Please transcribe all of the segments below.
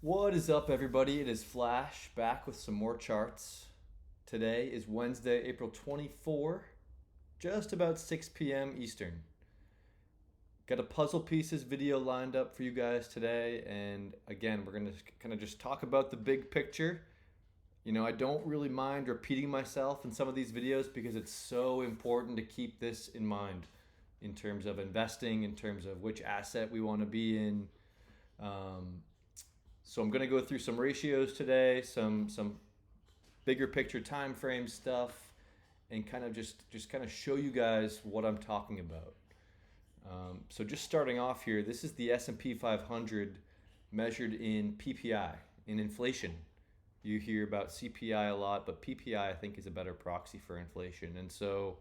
What is up, everybody? It is Flash back with some more charts. Today is Wednesday, April 24, just about 6 p.m. Eastern. Got a puzzle pieces video lined up for you guys today, and again, we're going to kind of just talk about the big picture. I don't really mind repeating myself in some of these videos because it's so important to keep this in mind in terms of investing, in terms of which asset we want to be in. Um, so I'm going to go through some ratios today, some bigger picture time frame stuff, and kind of just kind of show you guys what I'm talking about. So just starting off here, this is the S&P 500 measured in PPI, in inflation. You hear about CPI a lot, but PPI I think is a better proxy for inflation. And so,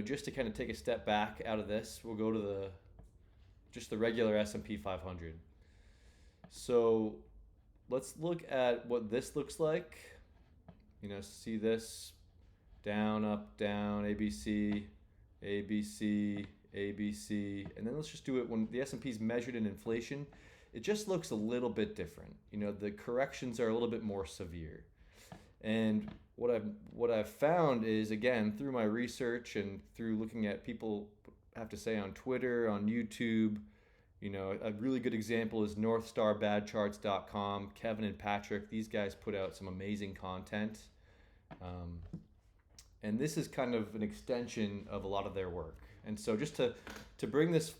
just to kind of take a step back out of this, we'll go to the regular S&P 500. So let's look at what this looks like. See this down, up, down, ABC, ABC, ABC, and then let's just do it when the S&P is measured in inflation. It just looks a little bit different. The corrections are a little bit more severe. And what I've found is, again, through my research and through looking at people have to say on Twitter, on YouTube. A really good example is NorthStarBadCharts.com. Kevin and Patrick, these guys put out some amazing content. And this is kind of an extension of a lot of their work. And so just to bring this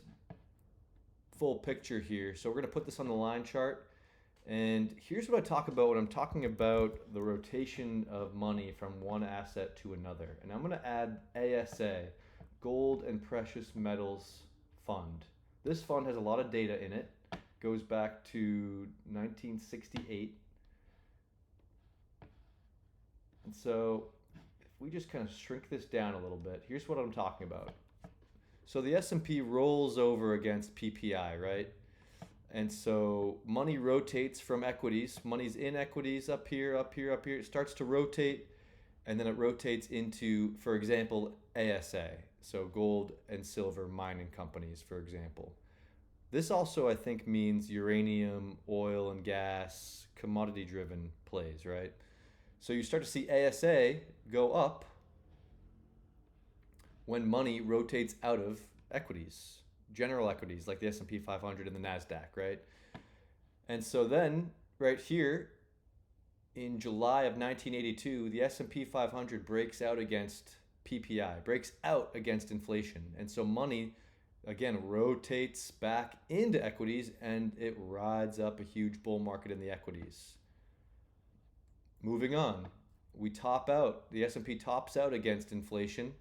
full picture here, so we're going to put this on the line chart. And here's what I talk about when I'm talking about the rotation of money from one asset to another. And I'm going to add ASA, Gold and Precious Metals Fund. This fund has a lot of data in it. Goes back to 1968. And so if we just kind of shrink this down a little bit, here's what I'm talking about. So the S&P rolls over against PPI, right? And so money rotates from equities. Money's in equities up here, up here, up here. It starts to rotate, and then it rotates into, for example, ASA. So gold and silver mining companies, for example. This also, I think, means uranium, oil and gas, commodity-driven plays, right? So you start to see ASA go up when money rotates out of equities, general equities like the S&P 500 and the NASDAQ, right? And so then, right here, in July of 1982, the S&P 500 breaks out against PPI, breaks out against inflation. And so money, again, rotates back into equities and it rides up a huge bull market in the equities. Moving on, we top out. The S&P tops out against inflation.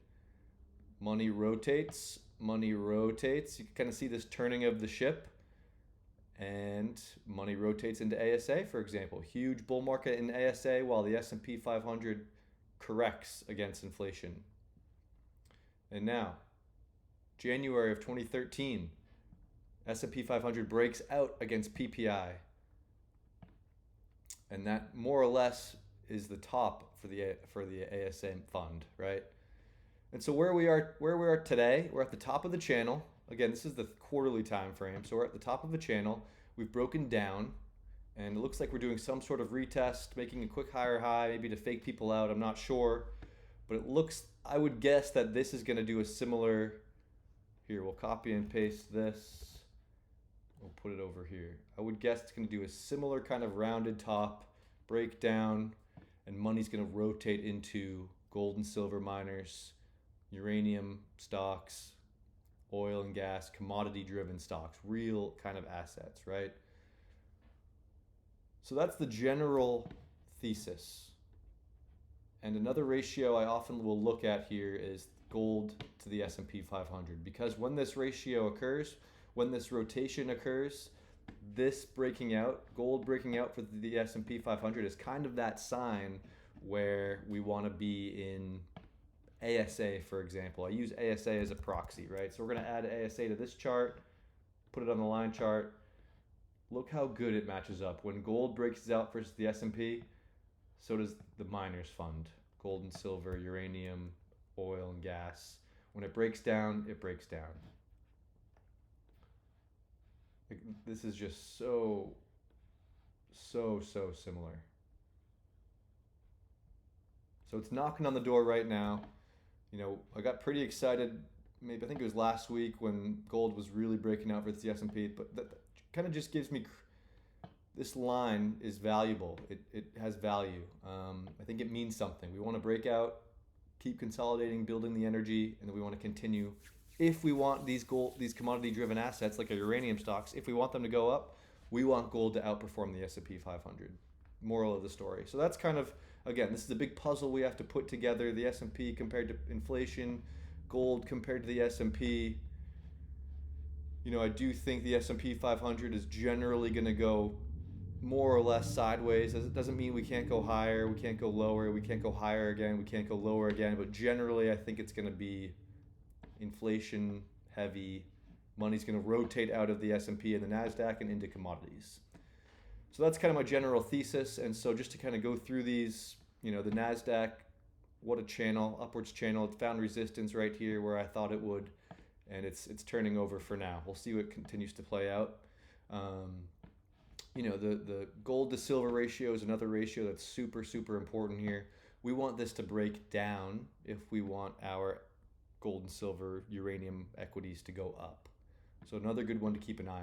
Money rotates, money rotates. You can kind of see this turning of the ship. And money rotates into ASA, for example. Huge bull market in ASA while the S&P 500 corrects against inflation. And now, January of 2013, S&P 500 breaks out against PPI. And that more or less is the top for the ASA fund, right? And so where we are today, we're at the top of the channel. Again, this is the quarterly time frame. So we're at the top of the channel. We've broken down, and it looks like we're doing some sort of retest, making a quick higher high, maybe to fake people out. I'm not sure, but it looks, I would guess that this is going to do a similar. Here, we'll copy and paste this. We'll put it over here. I would guess it's going to do a similar kind of rounded top, breakdown, and money's going to rotate into gold and silver miners, uranium stocks, oil and gas, commodity-driven stocks, real kind of assets, right? So that's the general thesis. And another ratio I often will look at here is gold to the S&P 500, because when this ratio occurs, when this rotation occurs, this breaking out, gold breaking out for the S&P 500 is kind of that sign where we want to be in ASA, for example. I use ASA as a proxy, right? So we're going to add ASA to this chart, put it on the line chart. Look how good it matches up. When gold breaks out versus the S&P, so does the miners fund. Gold and silver, uranium, oil and gas. When it breaks down, it breaks down. Like, this is just so similar. So it's knocking on the door right now. I got pretty excited. Maybe I think it was last week when gold was really breaking out for the S&P, but that kind of just gives me this line is valuable. It has value. I think it means something. We want to break out, keep consolidating, building the energy, and then we want to continue. If we want these commodity-driven assets like our uranium stocks, if we want them to go up, we want gold to outperform the S&P 500. Moral of the story. So that's kind of, again, this is a big puzzle we have to put together. The S&P compared to inflation, gold compared to the S&P. I do think the S&P 500 is generally going to go more or less sideways. It doesn't mean we can't go higher, we can't go lower, we can't go higher again, we can't go lower again. But generally, I think it's going to be inflation heavy. Money's going to rotate out of the S&P and the NASDAQ and into commodities. So that's kind of my general thesis. And so just to kind of go through these, the NASDAQ, what a channel, upwards channel. It found resistance right here where I thought it would, and it's turning over for now. We'll see what continues to play out. The gold to silver ratio is another ratio that's super important here. We want this to break down if we want our gold and silver uranium equities to go up. So another good one to keep an eye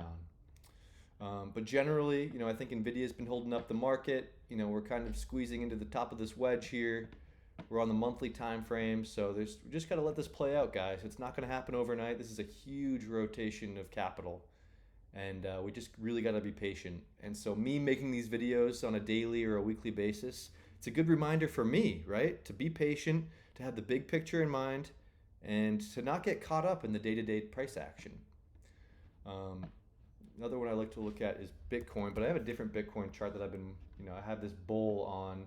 on. But generally, I think Nvidia's been holding up the market. We're kind of squeezing into the top of this wedge here. We're on the monthly time frame, so we just got to let this play out, guys. It's not going to happen overnight. This is a huge rotation of capital, and we just really got to be patient. And so me making these videos on a daily or a weekly basis, it's a good reminder for me, right? To be patient, to have the big picture in mind, and to not get caught up in the day-to-day price action. Another one I like to look at is Bitcoin, but I have a different Bitcoin chart that I've been, I have this bull on.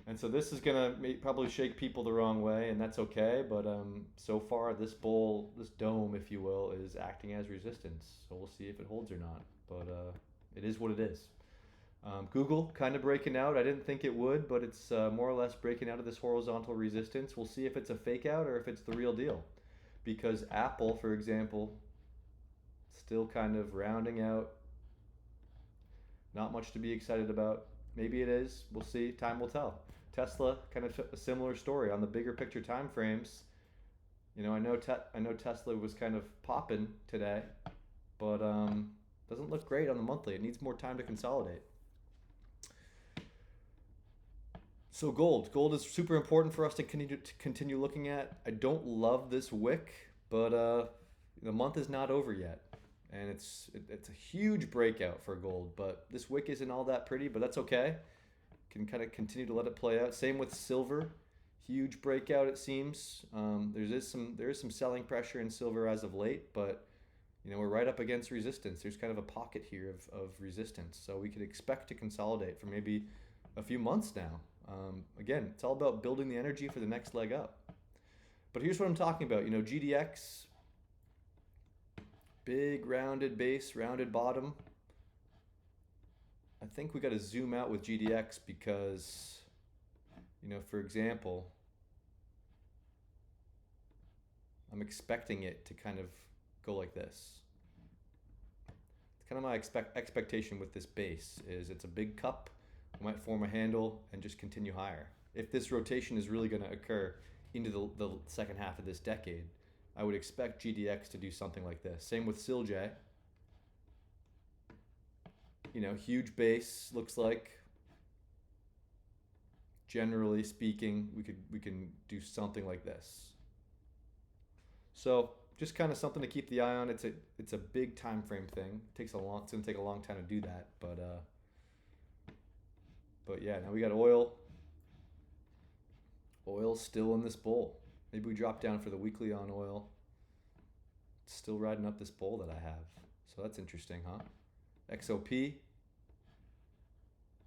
And so this is going to probably shake people the wrong way, and that's okay. But so far, this bull, this dome, if you will, is acting as resistance. So we'll see if it holds or not. But it is what it is. Google kind of breaking out. I didn't think it would, but it's more or less breaking out of this horizontal resistance. We'll see if it's a fake out or if it's the real deal. Because Apple, for example, still kind of rounding out. Not much to be excited about. Maybe it is. We'll see. Time will tell. Tesla, kind of a similar story on the bigger picture time frames. I know Tesla was kind of popping today, but doesn't look great on the monthly. It needs more time to consolidate. So gold is super important for us to continue looking at. I don't love this wick, but the month is not over yet. And it's a huge breakout for gold, but this wick isn't all that pretty, but that's okay. Can kind of continue to let it play out. Same with silver, huge breakout it seems. There is some selling pressure in silver as of late, but we're right up against resistance. There's kind of a pocket here of resistance, so we could expect to consolidate for maybe a few months now. Again, it's all about building the energy for the next leg up. But here's what I'm talking about. GDX. Big rounded base, rounded bottom. I think we got to zoom out with GDX because, for example, I'm expecting it to kind of go like this. It's kind of my expectation with this base is it's a big cup. We might form a handle and just continue higher. If this rotation is really going to occur into the second half of this decade, I would expect GDX to do something like this. Same with SILJ. Huge base looks like. Generally speaking, we can do something like this. So just kind of something to keep the eye on. It's a big time frame thing. It's gonna take a long time to do that, but yeah, now we got oil. Oil's still in this bull. Maybe we drop down for the weekly on oil. It's still riding up this bull that I have. So that's interesting, huh? XOP.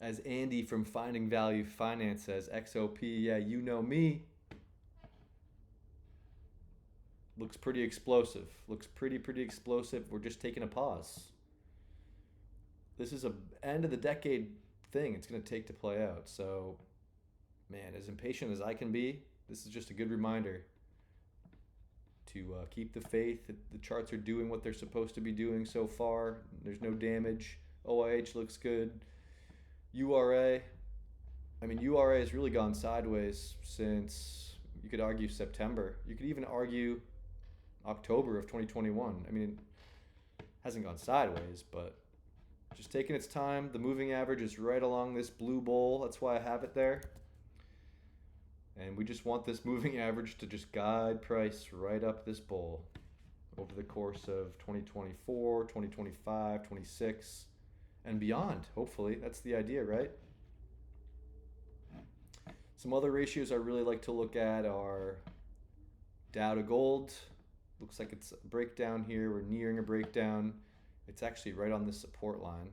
As Andy from Finding Value Finance says, XOP, yeah, you know me. Looks pretty explosive. Looks pretty explosive. We're just taking a pause. This is a end of the decade thing it's going to take to play out. So, man, as impatient as I can be, this is just a good reminder to keep the faith. The charts are doing what they're supposed to be doing so far. There's no damage. OIH looks good. URA, I mean, URA has really gone sideways since, you could argue, September. You could even argue October of 2021. I mean, it hasn't gone sideways, but just taking its time. The moving average is right along this blue bowl. That's why I have it there. And we just want this moving average to just guide price right up this bowl over the course of 2024, 2025, 26, and beyond. Hopefully, that's the idea, right? Some other ratios I really like to look at are Dow to gold. Looks like it's a breakdown here. We're nearing a breakdown. It's actually right on this support line.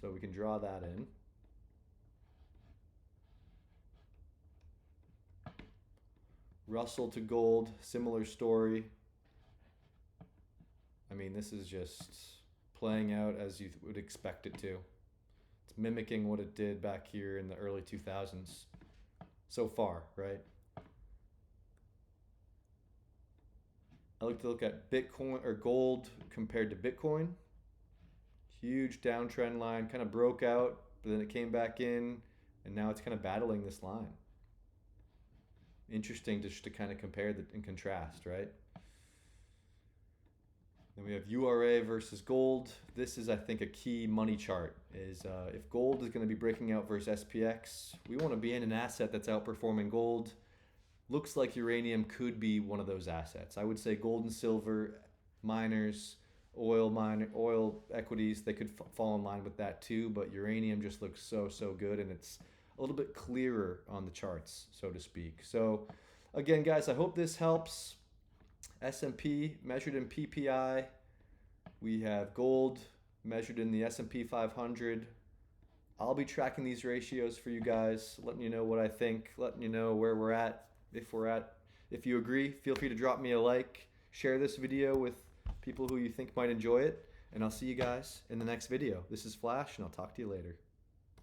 So we can draw that in. Russell to gold, similar story. I mean, this is just playing out as you would expect it to. It's mimicking what it did back here in the early 2000s so far, right? I like to look at Bitcoin or gold compared to Bitcoin. Huge downtrend line, kind of broke out, but then it came back in, and now it's kind of battling this line. Interesting just to kind of compare and contrast, right? Then we have URA versus gold. This is, I think, a key money chart. Is if gold is going to be breaking out versus SPX, we want to be in an asset that's outperforming gold. Looks like uranium could be one of those assets. I would say gold and silver, miners, oil equities, they could fall in line with that too, but uranium just looks so good, and it's a little bit clearer on the charts, so to speak. So again, guys, I hope this helps. S&P measured in PPI. We have gold measured in the S&P 500. I'll be tracking these ratios for you guys, letting you know what I think, letting you know where we're at, if we're at. If you agree, feel free to drop me a like, share this video with people who you think might enjoy it, and I'll see you guys in the next video. This is Flash, and I'll talk to you later.